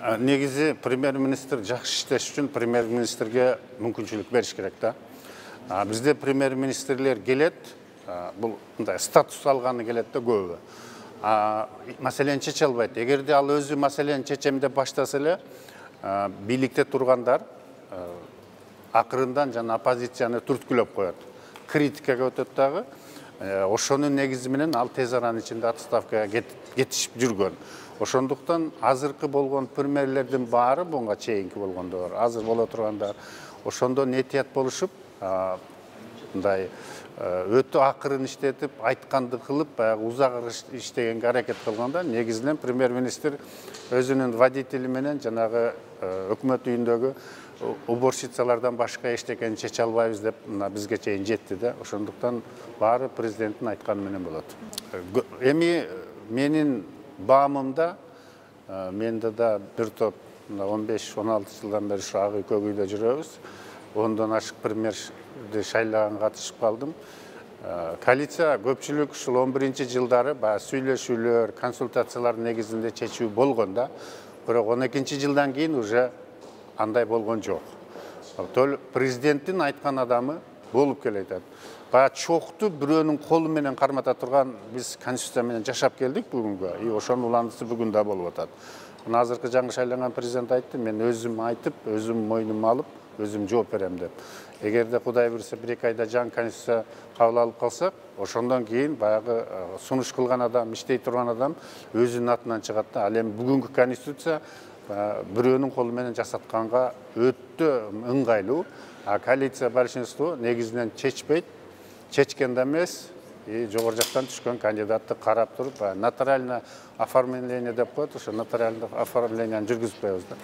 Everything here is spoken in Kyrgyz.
Негизи премьер-министр жакшы иштеш үчүн премьер-министрге мүмкүнчүлүк бериш керек да. Бизде премьер-министрлер келет, бул мындай статус алганы келет да көбү. Маселени чече албайт. Эгерде ал өзү маселени чечем деп баштаса эле, бийликте тургандар акырындан жана оппозицияны түрткүлөп коет. Критикага өтөт дагы. Ошонун негизи менен ал тез аранын ичинде отставкага кетишип жүргөн. Ошондуктан азыркы болгон премьерлердин баары буга чейинки болгондор, азыр боло тургандар ошондо нетият болушуп, мындай өтө акырын иштетип, айтканды кылып, баягы узак иштегенге аракет кылганда, негизинен премьер-министр өзүнүн водители менен жанагы өкмөт үйүндөгү уборщицалардан башка эчтекени чече албайбыз деп бизге чейин жетти да. Ошондуктан баары президенттин айтканы менен болот. Эми менин баамымда, менде да бир топ 15-16 жылдан бери ушу ак үй көк үйдө жүрөбүз. 10дон ашык премьерди шайлаганга катышып калдым. Коалиция көпчүлүк ушул 11-жылдары сүйлөшүүлөр, консультациялар негизинде чечүү болгон да. Бирок 12-жылдан кийин уже андай болгон жок. Президенттин айткан адамы болуп келет. Чокту бирөөнүн колу менен кармата турган биз конституция менен жашап келдик бүгүнгө. Ошонун уландысы бүгүн да болуп атат. Азыркы жаңы шайланган президент айтты, мен өзүм айтып, өзүм мойнума алып, өзүм жооп берем деп. Эгерде Кудай буйрса 1-2 айда жаңы конституция кабыл алып калсак, ошондон кийин баягы сунуш кылган адам, иштей турган адам өзүнүн атынан чыгат да. Ал эми бүгүнкү конституция бирөөнүн колу менен жасатканга өтө ыңгайлуу. Коалиция большинство негизинен чечпейт. Чечкен да эмес, жогору жактан түшкөн кандидатты карап туруп, нотариально оформление деп коет, ошо нотариалдык оформлениени жүргүзүп коебуз да.